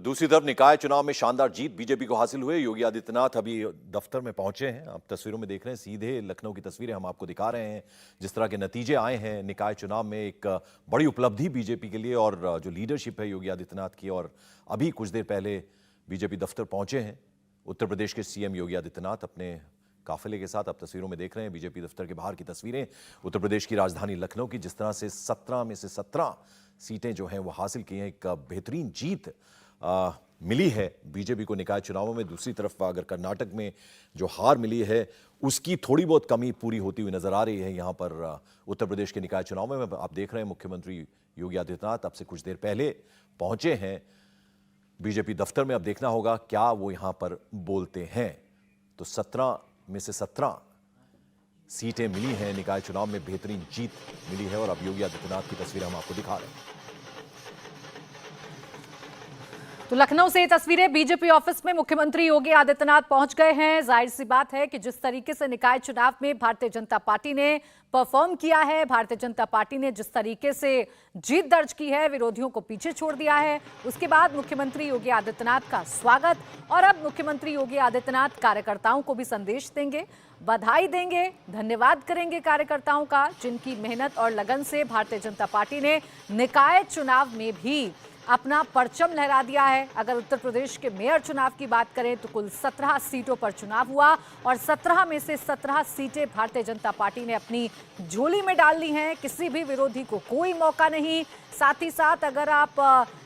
दूसरी तरफ निकाय चुनाव में शानदार जीत बीजेपी को हासिल हुए। योगी आदित्यनाथ अभी दफ्तर में पहुंचे हैं। आप तस्वीरों में देख रहे हैं, सीधे लखनऊ की तस्वीरें हम आपको दिखा रहे हैं। जिस तरह के नतीजे आए हैं निकाय चुनाव में, एक बड़ी उपलब्धि बीजेपी के लिए और जो लीडरशिप है योगी आदित्यनाथ की। और अभी कुछ देर पहले बीजेपी दफ्तर पहुंचे हैं उत्तर प्रदेश के सीएम योगी आदित्यनाथ अपने काफिले के साथ। आप तस्वीरों में देख रहे हैं बीजेपी दफ्तर के बाहर की तस्वीरें उत्तर प्रदेश की राजधानी लखनऊ की। जिस तरह से 17 में से 17 सीटें जो हैं वो हासिल की हैं, एक बेहतरीन जीत मिली है बीजेपी को निकाय चुनावों में। दूसरी तरफ अगर कर्नाटक में जो हार मिली है उसकी थोड़ी बहुत कमी पूरी होती हुई नजर आ रही है यहाँ पर उत्तर प्रदेश के निकाय चुनाव में। आप देख रहे हैं मुख्यमंत्री योगी आदित्यनाथ अब से कुछ देर पहले पहुंचे हैं बीजेपी दफ्तर में। अब देखना होगा क्या वो यहाँ पर बोलते हैं। तो 17 में से 17 सीटें मिली हैं निकाय चुनाव में, बेहतरीन जीत मिली है। और अब योगी आदित्यनाथ की तस्वीरें हम आपको दिखा रहे हैं। तो लखनऊ से तस्वीरें, बीजेपी ऑफिस में मुख्यमंत्री योगी आदित्यनाथ पहुंच गए हैं। जाहिर सी बात है कि जिस तरीके से निकाय चुनाव में भारतीय जनता पार्टी ने परफॉर्म किया है, भारतीय जनता पार्टी ने जिस तरीके से जीत दर्ज की है, विरोधियों को पीछे छोड़ दिया है, उसके बाद मुख्यमंत्री योगी आदित्यनाथ का स्वागत। और अब मुख्यमंत्री योगी आदित्यनाथ कार्यकर्ताओं को भी संदेश देंगे, बधाई देंगे, धन्यवाद करेंगे कार्यकर्ताओं का, जिनकी मेहनत और लगन से भारतीय जनता पार्टी ने निकाय चुनाव में भी अपना परचम लहरा दिया है। अगर उत्तर प्रदेश के मेयर चुनाव की बात करें तो कुल 17 सीटों पर चुनाव हुआ और 17 में से 17 सीटें भारतीय जनता पार्टी ने अपनी झोली में डाल ली हैं। किसी भी विरोधी को कोई मौका नहीं। साथ ही साथ अगर आप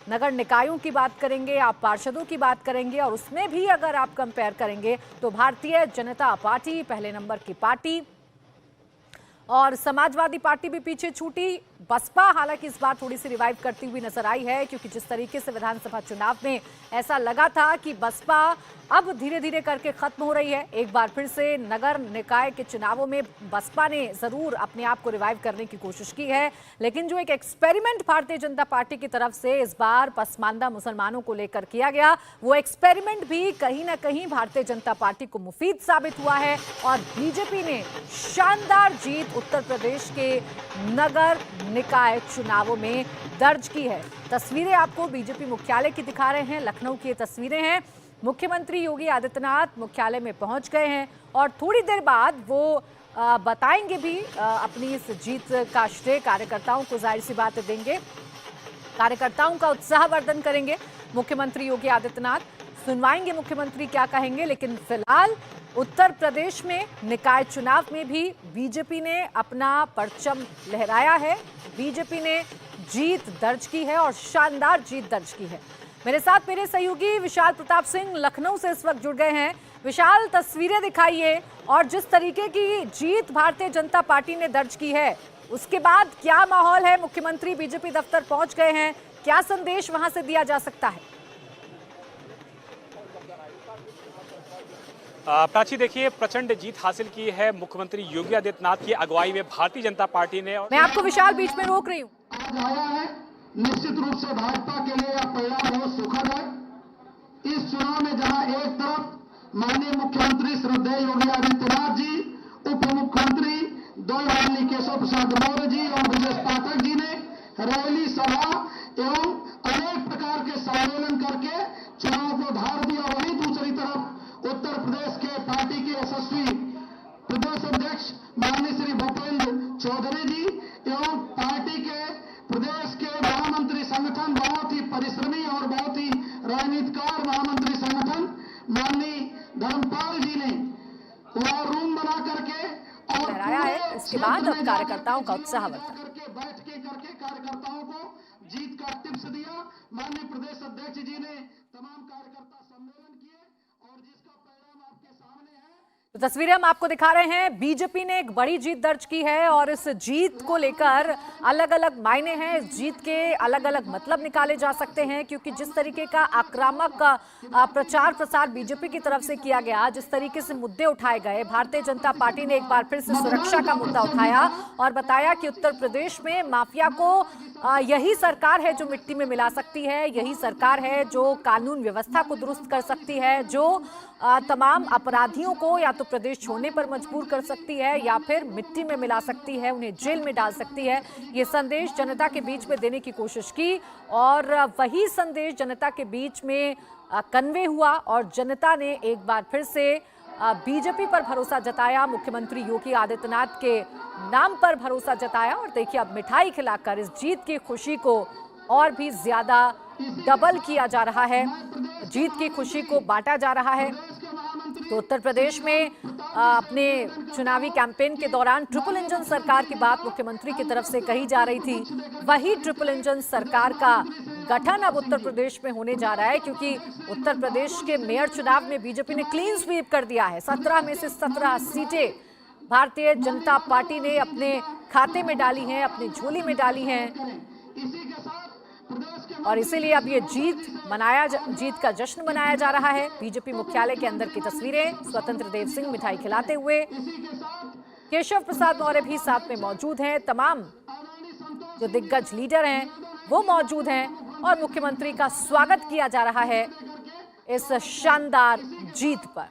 नगर निकायों की बात करेंगे, आप पार्षदों की बात करेंगे और उसमें भी अगर आप कंपेयर करेंगे तो भारतीय जनता पार्टी पहले नंबर की पार्टी और समाजवादी पार्टी भी पीछे छूटी। बसपा हालांकि इस बार थोड़ी सी रिवाइव करती हुई नजर आई है, क्योंकि जिस तरीके से विधानसभा चुनाव में ऐसा लगा था कि बसपा अब धीरे धीरे करके खत्म हो रही है। एक बार फिर से नगर निकाय के चुनावों में बसपा ने जरूर अपने आप को रिवाइव करने की कोशिश की है, लेकिन जो एक एक्सपेरिमेंट भारतीय जनता पार्टी की तरफ से इस बार पसमानदा मुसलमानों को लेकर किया गया, वो एक्सपेरिमेंट भी कहीं ना कहीं भारतीय जनता पार्टी को मुफीद साबित हुआ है और बीजेपी ने शानदार जीत उत्तर प्रदेश के नगर निकाय चुनावों में दर्ज की है। तस्वीरें आपको बीजेपी मुख्यालय की दिखा रहे हैं, लखनऊ की तस्वीरें हैं। मुख्यमंत्री योगी आदित्यनाथ मुख्यालय में पहुंच गए हैं और थोड़ी देर बाद वो बताएंगे भी अपनी इस जीत का श्रेय कार्यकर्ताओं को, जाहिर सी बात देंगे, कार्यकर्ताओं का उत्साहवर्धन करेंगे मुख्यमंत्री योगी आदित्यनाथ। सुनवाएंगे मुख्यमंत्री क्या कहेंगे। लेकिन फिलहाल उत्तर प्रदेश में निकाय चुनाव में भी बीजेपी ने अपना परचम लहराया है, बीजेपी ने जीत दर्ज की है और शानदार जीत दर्ज की है। मेरे साथ मेरे सहयोगी विशाल प्रताप सिंह लखनऊ से इस वक्त जुड़ गए हैं। विशाल, तस्वीरें दिखाइए और जिस तरीके की जीत भारतीय जनता पार्टी ने दर्ज की है उसके बाद क्या माहौल है। मुख्यमंत्री बीजेपी दफ्तर पहुंच गए हैं, क्या संदेश वहां से दिया जा सकता है? प्राची, देखिए प्रचंड जीत हासिल की है मुख्यमंत्री योगी आदित्यनाथ की अगुवाई में भारतीय जनता पार्टी ने। मैं आपको विशाल बीच में रोक रही हूँ। निश्चित रूप से भाजपा के लिए यह परिणाम बहुत सुखद है। इस चुनाव में जहां एक तरफ माननीय मुख्यमंत्री श्रद्धेय योगी आदित्यनाथ जी, उप मुख्यमंत्री दौलतरानी केशव प्रसाद मौर्य जी और ब्रजेश पाठक जी ने रैली, सभा एवं अनेक प्रकार के सम्मेलन करके चुनाव को धार दिया, वहीं दूसरी तरफ उत्तर प्रदेश के पार्टी के यशस्वी प्रदेश अध्यक्ष माननीय श्री भूपेंद्र चौधरी जी एवं पार्टी के प्रदेश के महामंत्री संगठन, बहुत ही परिश्रमी और बहुत ही रणनीतिकार महामंत्री संगठन माननीय धर्मपाल जी ने वॉर रूम बना करके और है। इसके बाद अब कार्यकर्ताओं का उत्साह करके कार्यकर्ताओं को जीत का टिप्स दिया। माननीय प्रदेश अध्यक्ष जी ने तमाम कार्यकर्ता सम्मेलन किए और जिसका परिणाम आपके सामने है। तो तस्वीरें हम आपको दिखा रहे हैं। बीजेपी ने एक बड़ी जीत दर्ज की है और इस जीत को लेकर अलग अलग मायने हैं, इस जीत के अलग अलग मतलब निकाले जा सकते हैं, क्योंकि जिस तरीके का आक्रामक प्रचार प्रसार बीजेपी की तरफ से किया गया, जिस तरीके से मुद्दे उठाए गए, भारतीय जनता पार्टी ने एक बार फिर से सुरक्षा का मुद्दा उठाया और बताया कि उत्तर प्रदेश में माफिया को यही सरकार है जो मिट्टी में मिला सकती है, यही सरकार है जो कानून व्यवस्था को दुरुस्त कर सकती है, जो तमाम अपराधियों को या तो तो प्रदेश छोड़ने पर मजबूर कर सकती है या फिर मिट्टी में मिला सकती है, उन्हें जेल में डाल सकती है। ये संदेश जनता के बीच में देने की कोशिश की और वही संदेश जनता के बीच में कन्वे हुआ और जनता ने एक बार फिर से बीजेपी पर भरोसा जताया, मुख्यमंत्री योगी आदित्यनाथ के नाम पर भरोसा जताया। और देखिए अब मिठाई खिलाकर इस जीत की खुशी को और भी ज्यादा डबल किया जा रहा है, जीत की खुशी को बांटा जा रहा है। तो उत्तर प्रदेश में अपने चुनावी कैंपेन के दौरान ट्रिपल इंजन सरकार की बात मुख्यमंत्री की तरफ से कही जा रही थी, वही ट्रिपल इंजन सरकार का गठन अब उत्तर प्रदेश में होने जा रहा है, क्योंकि उत्तर प्रदेश के मेयर चुनाव में बीजेपी ने क्लीन स्वीप कर दिया है। 17 में से 17 सीटें भारतीय जनता पार्टी ने अपने खाते में डाली हैं, अपनी झोली में डाली हैं और इसीलिए अब ये जीत का जश्न मनाया जा रहा है। बीजेपी मुख्यालय के अंदर की तस्वीरें, स्वतंत्र देव सिंह मिठाई खिलाते हुए, केशव प्रसाद मौर्य भी साथ में मौजूद हैं, तमाम जो दिग्गज लीडर हैं वो मौजूद हैं और मुख्यमंत्री का स्वागत किया जा रहा है इस शानदार जीत पर।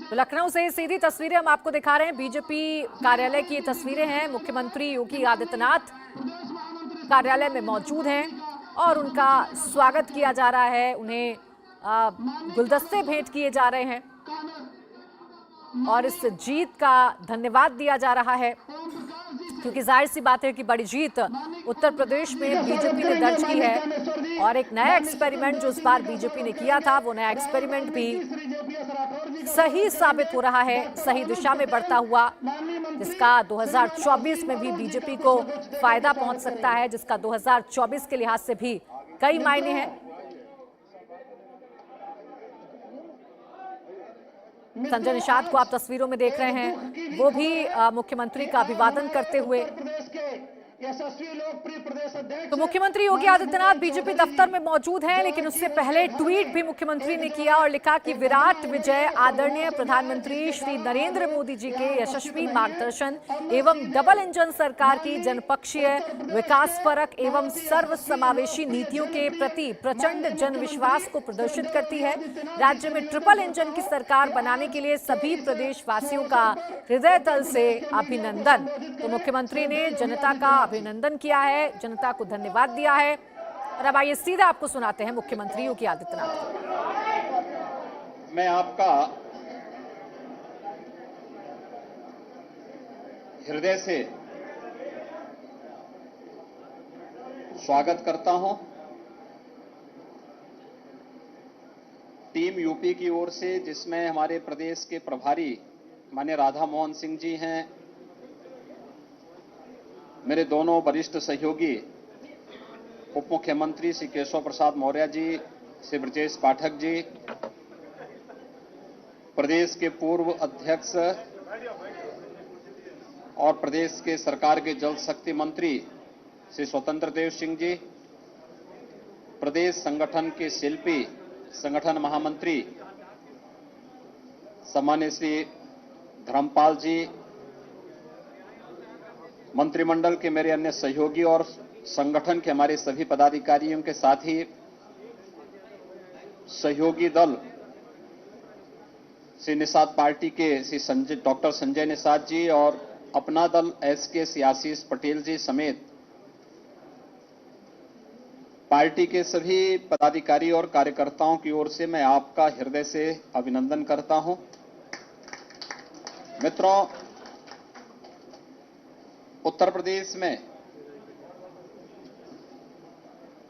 तो लखनऊ से सीधी तस्वीरें हम आपको दिखा रहे हैं, बीजेपी कार्यालय की ये तस्वीरें हैं। मुख्यमंत्री योगी आदित्यनाथ कार्यालय में मौजूद हैं और उनका स्वागत किया जा रहा है, उन्हें गुलदस्ते भेंट किए जा रहे हैं और इस जीत का धन्यवाद दिया जा रहा है, क्योंकि जाहिर सी बात है कि बड़ी जीत उत्तर प्रदेश में बीजेपी ने दर्ज की है और एक नया एक्सपेरिमेंट जो इस बार बीजेपी ने किया था, वो नया एक्सपेरिमेंट भी सही साबित हो रहा है, सही दिशा में बढ़ता हुआ, जिसका 2024 में भी बीजेपी को फायदा पहुंच सकता है, जिसका 2024 के लिहाज से भी कई मायने हैं। संजय निषाद को आप तस्वीरों में देख रहे हैं, वो भी मुख्यमंत्री का अभिवादन करते हुए। तो मुख्यमंत्री योगी आदित्यनाथ बीजेपी दफ्तर में मौजूद हैं, लेकिन उससे पहले ट्वीट भी मुख्यमंत्री ने किया और लिखा कि विराट विजय आदरणीय प्रधानमंत्री श्री नरेंद्र मोदी जी के यशस्वी मार्गदर्शन एवं डबल इंजन सरकार की जनपक्षीय विकासपरक एवं सर्वसमावेशी नीतियों के प्रति प्रचंड जनविश्वास को प्रदर्शित करती है। राज्य में ट्रिपल इंजन की सरकार बनाने के लिए सभी प्रदेशवासियों का हृदय तल से अभिनंदन। तो मुख्यमंत्री ने जनता का अभिनंदन किया है, जनता को धन्यवाद दिया है और अब आइए सीधा आपको सुनाते हैं मुख्यमंत्री योगी आदित्यनाथ को। मैं आपका हृदय से स्वागत करता हूं। टीम यूपी की ओर से, जिसमें हमारे प्रदेश के प्रभारी माननीय राधा मोहन सिंह जी हैं, मेरे दोनों वरिष्ठ सहयोगी उप मुख्यमंत्री श्री केशव प्रसाद मौर्य जी, श्री ब्रजेश पाठक जी, प्रदेश के पूर्व अध्यक्ष और प्रदेश के सरकार के जल शक्ति मंत्री श्री स्वतंत्र देव सिंह जी, प्रदेश संगठन के शिल्पी, संगठन महामंत्री सम्मान्य श्री धर्मपाल जी, मंत्रिमंडल के मेरे अन्य सहयोगी और संगठन के हमारे सभी पदाधिकारियों के साथ ही सहयोगी दल श्री निषाद पार्टी के श्री डॉक्टर संजय निषाद जी और अपना दल एसके श्री आशीष पटेल जी समेत पार्टी के सभी पदाधिकारी और कार्यकर्ताओं की ओर से मैं आपका हृदय से अभिनंदन करता हूं। मित्रों, उत्तर प्रदेश में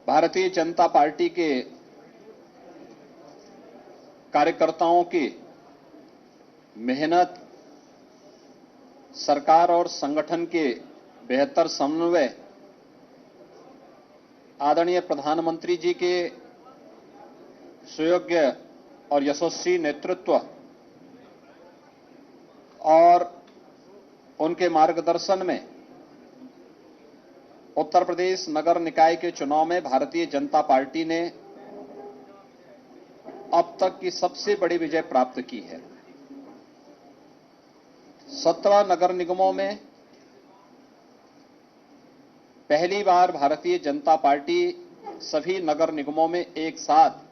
भारतीय जनता पार्टी के कार्यकर्ताओं की मेहनत, सरकार और संगठन के बेहतर समन्वय, आदरणीय प्रधानमंत्री जी के सुयोग्य और यशस्वी नेतृत्व और उनके मार्गदर्शन में उत्तर प्रदेश नगर निकाय के चुनाव में भारतीय जनता पार्टी ने अब तक की सबसे बड़ी विजय प्राप्त की है। 17 नगर निगमों में पहली बार भारतीय जनता पार्टी सभी नगर निगमों में एक साथ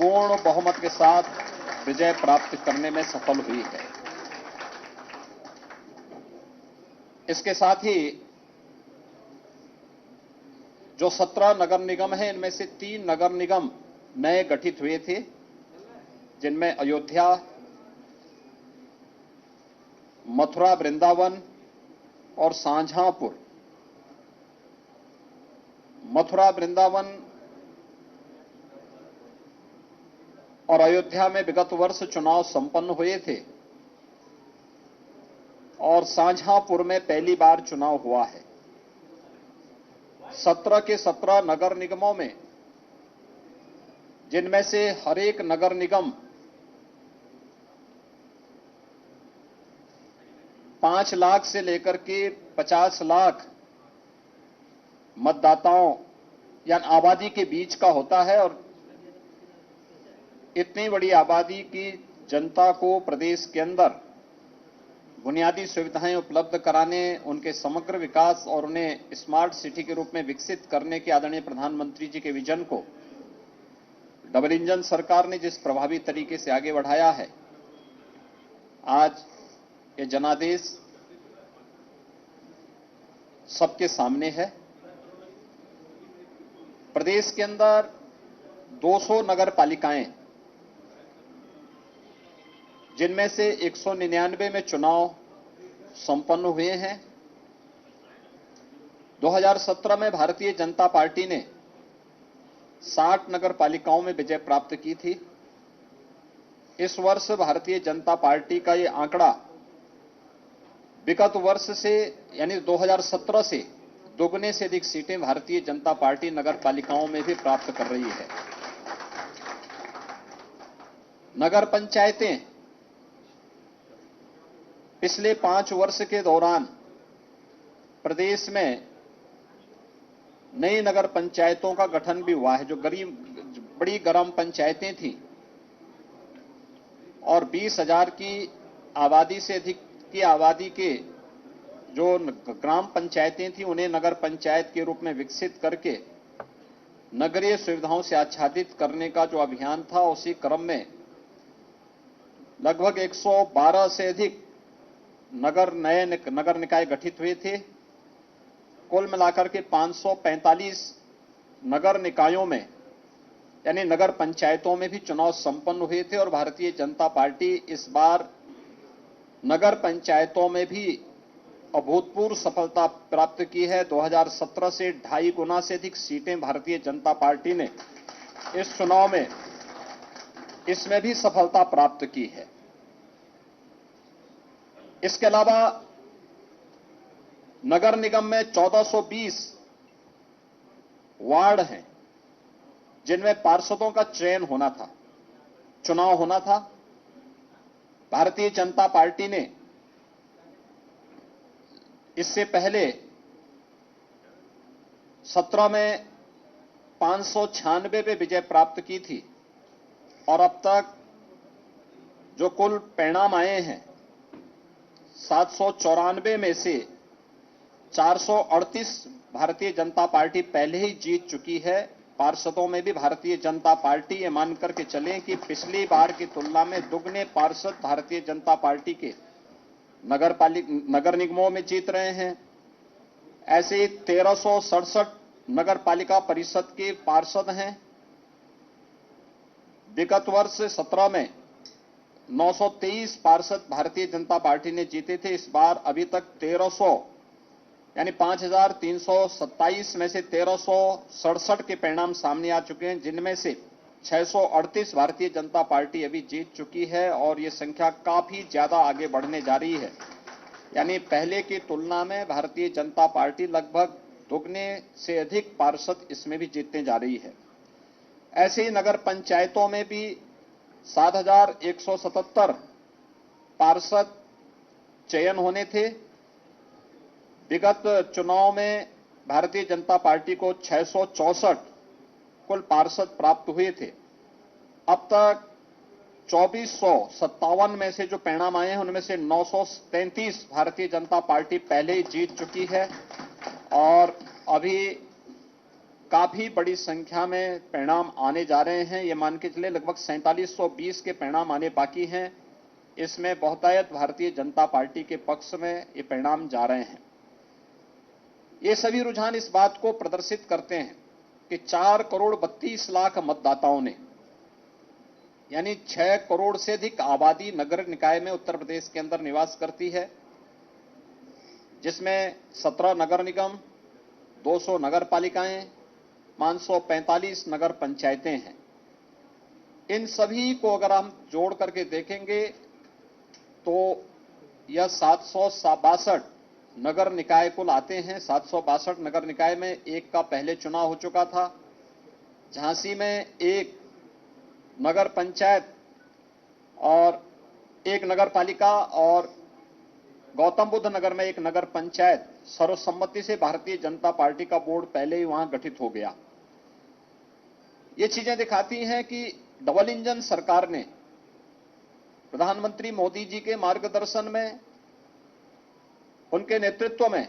पूर्ण बहुमत के साथ विजय प्राप्त करने में सफल हुई है। इसके साथ ही जो 17 नगर निगम हैं, इनमें से 3 नगर निगम नए गठित हुए थे, जिनमें अयोध्या, मथुरा वृंदावन और शाहजहांपुर। मथुरा वृंदावन और अयोध्या में विगत वर्ष चुनाव संपन्न हुए थे और शाहजहांपुर में पहली बार चुनाव हुआ है। 17 के 17 नगर निगमों में, जिनमें से हर एक नगर निगम 5 लाख से लेकर के 50 लाख मतदाताओं या आबादी के बीच का होता है और इतनी बड़ी आबादी की जनता को प्रदेश के अंदर बुनियादी सुविधाएं उपलब्ध कराने, उनके समग्र विकास और उन्हें स्मार्ट सिटी के रूप में विकसित करने के आदरणीय प्रधानमंत्री जी के विजन को डबल इंजन सरकार ने जिस प्रभावी तरीके से आगे बढ़ाया है, आज ये जनादेश सबके सामने है। प्रदेश के अंदर 200 नगर पालिकाएं, जिनमें से 199 में चुनाव संपन्न हुए हैं। 2017 में भारतीय जनता पार्टी ने 60 नगर पालिकाओं में विजय प्राप्त की थी। इस वर्ष भारतीय जनता पार्टी का ये आंकड़ा विगत वर्ष से यानी 2017 से दोगुने से अधिक सीटें भारतीय जनता पार्टी नगर पालिकाओं में भी प्राप्त कर रही है। नगर पंचायतें पिछले 5 वर्ष के दौरान प्रदेश में नई नगर पंचायतों का गठन भी हुआ है, जो बड़ी ग्राम पंचायतें थी और 20,000 की आबादी से अधिक की आबादी के जो ग्राम पंचायतें थी, उन्हें नगर पंचायत के रूप में विकसित करके नगरीय सुविधाओं से आच्छादित करने का जो अभियान था, उसी क्रम में लगभग 112 से अधिक नए नगर निकाय गठित हुए थे। कुल मिलाकर के 545 नगर निकायों में यानी नगर पंचायतों में भी चुनाव संपन्न हुए थे और भारतीय जनता पार्टी इस बार नगर पंचायतों में भी अभूतपूर्व सफलता प्राप्त की है। 2017 से 2.5 गुना से अधिक सीटें भारतीय जनता पार्टी ने इस चुनाव में इसमें भी सफलता प्राप्त की है। इसके अलावा नगर निगम में 1420 वार्ड हैं, जिनमें पार्षदों का चयन होना था, चुनाव होना था। भारतीय जनता पार्टी ने इससे पहले 17 में 596 पे विजय प्राप्त की थी और अब तक जो कुल परिणाम आए हैं, 794 में से 438 भारतीय जनता पार्टी पहले ही जीत चुकी है। पार्षदों में भी भारतीय जनता पार्टी ये मान करके चले कि पिछली बार की तुलना में दुगने पार्षद भारतीय जनता पार्टी के नगर निगमों में जीत रहे हैं। ऐसे ही 1367 नगर पालिका परिषद के पार्षद हैं। विगत वर्ष 17 में 923 पार्षद भारतीय जनता पार्टी ने जीते थे। इस बार अभी तक 1300 यानी 5327 में से 1367 के परिणाम सामने आ चुके हैं, जिनमें से 638 भारतीय जनता पार्टी अभी जीत चुकी है और ये संख्या काफी ज्यादा आगे बढ़ने जा रही है। यानी पहले की तुलना में भारतीय जनता पार्टी लगभग दुगने से अधिक पार्षद इसमें भी जीतने जा रही है। ऐसे ही नगर पंचायतों में भी 7177 पार्षद चयन होने थे। विगत चुनाव में भारतीय जनता पार्टी को 664 कुल पार्षद प्राप्त हुए थे। अब तक 2457 में से जो परिणाम आए हैं, उनमें से 933 भारतीय जनता पार्टी पहले ही जीत चुकी है और अभी काफी बड़ी संख्या में परिणाम आने जा रहे हैं। ये मान के चले लगभग 4720 के परिणाम आने बाकी हैं। इसमें बहुतायत भारतीय जनता पार्टी के पक्ष में ये परिणाम जा रहे हैं। ये सभी रुझान इस बात को प्रदर्शित करते हैं कि 4 करोड़ 32 लाख मतदाताओं ने, यानी 6 करोड़ से अधिक आबादी नगर निकाय में उत्तर प्रदेश के अंदर निवास करती है, जिसमें 17 नगर निगम, 200 नगर पालिकाएं, 545 नगर पंचायतें हैं। इन सभी को अगर हम जोड़ करके देखेंगे तो यह 762 नगर निकाय कुल आते हैं। 762 नगर निकाय में एक का पहले चुनाव हो चुका था। झांसी में एक नगर पंचायत और एक नगर पालिका और गौतम बुद्ध नगर में एक नगर पंचायत सर्वसम्मति से भारतीय जनता पार्टी का बोर्ड पहले ही वहां गठित हो गया। ये चीजें दिखाती हैं कि डबल इंजन सरकार ने प्रधानमंत्री मोदी जी के मार्गदर्शन में, उनके नेतृत्व में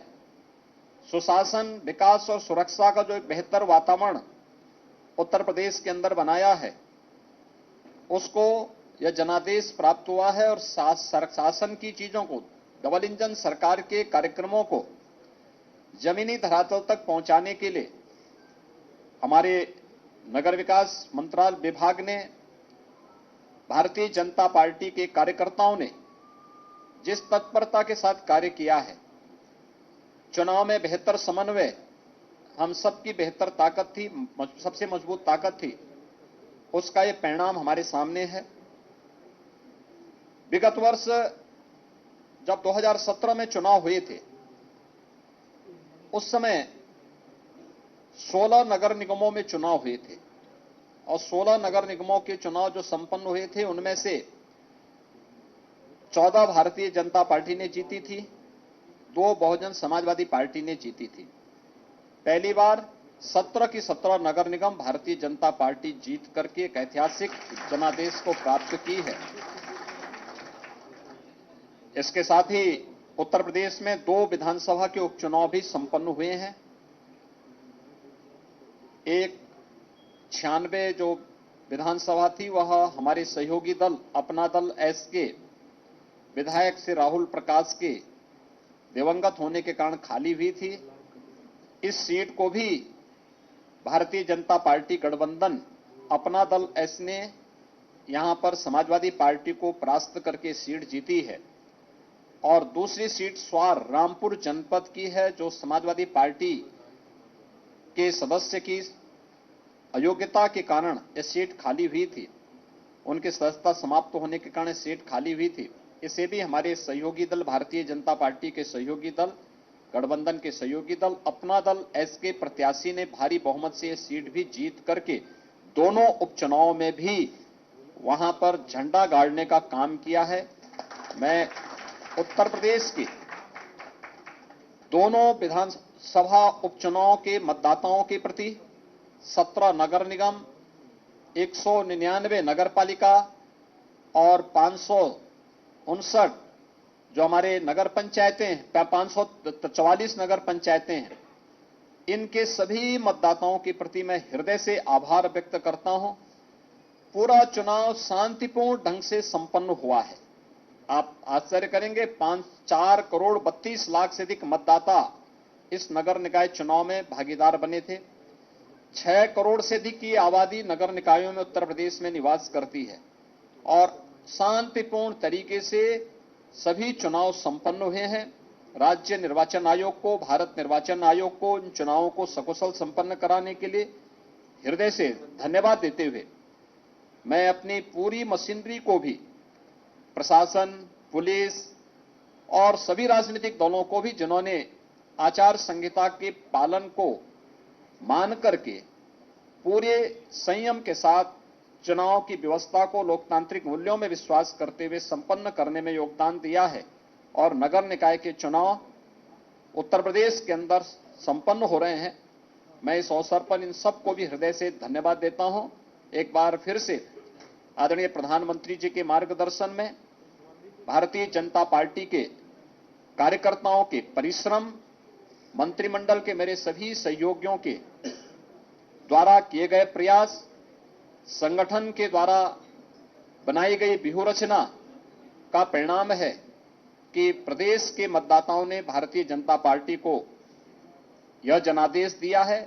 सुशासन, विकास और सुरक्षा का जो एक बेहतर वातावरण उत्तर प्रदेश के अंदर बनाया है, उसको यह जनादेश प्राप्त हुआ है। और शासन की चीजों को, डबल इंजन सरकार के कार्यक्रमों को जमीनी धरातल तक पहुंचाने के लिए हमारे नगर विकास मंत्रालय विभाग ने, भारतीय जनता पार्टी के कार्यकर्ताओं ने जिस तत्परता के साथ कार्य किया है, चुनाव में बेहतर समन्वय हम सबकी बेहतर ताकत थी, सबसे मजबूत ताकत थी, उसका ये परिणाम हमारे सामने है। विगत वर्ष जब 2017 में चुनाव हुए थे, उस समय 16 नगर निगमों में चुनाव हुए थे और 16 नगर निगमों के चुनाव जो संपन्न हुए थे, उनमें से 14 भारतीय जनता पार्टी ने जीती थी, 2 बहुजन समाजवादी पार्टी ने जीती थी। पहली बार 17 की 17 नगर निगम भारतीय जनता पार्टी जीत करके एक ऐतिहासिक जनादेश को प्राप्त की है। इसके साथ ही उत्तर प्रदेश में 2 विधानसभा के उपचुनाव भी संपन्न हुए हैं। एक 96 जो विधानसभा थी, वह हमारे सहयोगी दल अपना दल एस के विधायक से राहुल प्रकाश के दिवंगत होने के कारण खाली हुई थी। इस सीट को भी भारतीय जनता पार्टी गठबंधन अपना दल एस ने यहां पर समाजवादी पार्टी को परास्त करके सीट जीती है। और दूसरी सीट स्वार रामपुर जनपद की है, जो समाजवादी पार्टी के सदस्य की अयोग्यता के कारण यह सीट खाली हुई थी। उनकी सदस्यता समाप्त होने के कारण सीट खाली हुई थी। इसे भी हमारे सहयोगी दल, भारतीय जनता पार्टी के सहयोगी दल, गठबंधन के सहयोगी दल अपना दल एस के प्रत्याशी ने भारी बहुमत से यह सीट भी जीत करके दोनों उपचुनाव में भी वहां पर झंडा गाड़ने का काम किया है। मैं उत्तर प्रदेश के दोनों विधानसभा उपचुनाव के मतदाताओं के प्रति 17 नगर निगम, 199 नगर पालिका और 559 जो हमारे नगर पंचायतें हैं, 544 नगर पंचायतें हैं, इनके सभी मतदाताओं के प्रति मैं हृदय से आभार व्यक्त करता हूं। पूरा चुनाव शांतिपूर्ण ढंग से संपन्न हुआ है। आप आश्चर्य करेंगे, 4 करोड़ 32 लाख से अधिक मतदाता इस नगर निकाय चुनाव में भागीदार बने थे। 6 करोड़ से अधिक की आबादी नगर निकायों में उत्तर प्रदेश में निवास करती है और शांतिपूर्ण तरीके से सभी चुनाव संपन्न हुए हैं। राज्य निर्वाचन आयोग को, भारत निर्वाचन आयोग को इन चुनावों को सकुशल संपन्न कराने के लिए हृदय से धन्यवाद देते हुए मैं अपनी पूरी मशीनरी को भी, प्रशासन, पुलिस और सभी राजनीतिक दलों को भी, जिन्होंने आचार संहिता के पालन को मान करके पूरे संयम के साथ चुनाव की व्यवस्था को लोकतांत्रिक मूल्यों में विश्वास करते हुए संपन्न करने में योगदान दिया है और नगर निकाय के चुनाव उत्तर प्रदेश के अंदर संपन्न हो रहे हैं। मैं इस अवसर पर इन सबको भी हृदय से धन्यवाद देता हूं। एक बार फिर से आदरणीय प्रधानमंत्री जी के मार्गदर्शन में भारतीय जनता पार्टी के कार्यकर्ताओं के परिश्रम, मंत्रिमंडल के मेरे सभी सहयोगियों के द्वारा किए गए प्रयास, संगठन के द्वारा बनाई गई व्यूहरचना का परिणाम है कि प्रदेश के मतदाताओं ने भारतीय जनता पार्टी को यह जनादेश दिया है।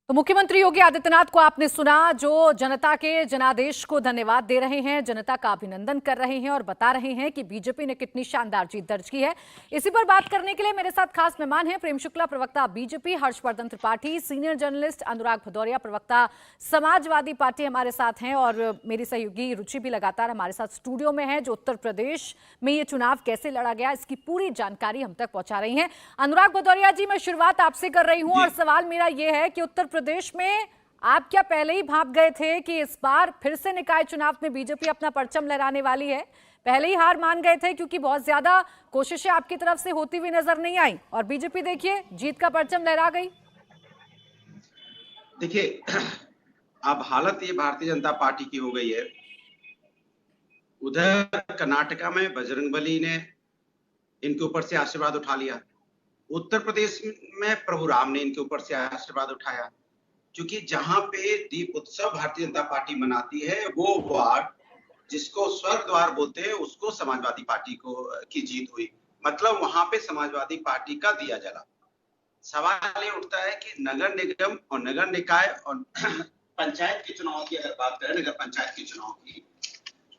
तो मुख्यमंत्री योगी आदित्यनाथ को आपने सुना, जो जनता के जनादेश को धन्यवाद दे रहे हैं, जनता का अभिनंदन कर रहे हैं और बता रहे हैं कि बीजेपी ने कितनी शानदार जीत दर्ज की है। इसी पर बात करने के लिए मेरे साथ खास मेहमान हैं प्रेम शुक्ला, प्रवक्ता BJP, Harshvardhan Tripathi, senior journalist Anurag Bhadauria, प्रवक्ता समाजवादी पार्टी हमारे साथ हैं, और मेरी सहयोगी रुचि भी लगातार हमारे साथ स्टूडियो में है, जो उत्तर प्रदेश में ये चुनाव कैसे लड़ा गया इसकी पूरी जानकारी हम तक पहुंचा रही हैं। अनुराग भदौरिया जी, मैं शुरुआत आपसे कर रही हूं और सवाल मेरा ये है कि उत्तर प्रदेश में आप क्या पहले ही भाप गए थे कि इस बार फिर से निकाय चुनाव में बीजेपी अपना परचम लहराने वाली है? पहले ही हार मान गए थे? क्योंकि बहुत ज्यादा कोशिशें आपकी तरफ से होती हुई नजर नहीं आई और बीजेपी देखिए जीत का परचम लहरा गई। देखिए, अब हालत ये भारतीय जनता पार्टी की हो गई है। उधर कर्नाटका में बजरंगबली ने इनके ऊपर से आशीर्वाद उठा लिया, उत्तर प्रदेश में प्रभु राम ने इनके ऊपर से आशीर्वाद उठाया, क्योंकि जहां पे दीप उत्सव भारतीय जनता पार्टी मनाती है वो वार्ड जिसको स्वर्ग द्वार बोलते हैं उसको समाजवादी पार्टी की जीत हुई। मतलब वहां पे समाजवादी पार्टी का दिया जला। सवाल ये उठता है कि नगर निगम और नगर निकाय और पंचायत के चुनाव की अगर बात करें, नगर पंचायत के चुनाव की,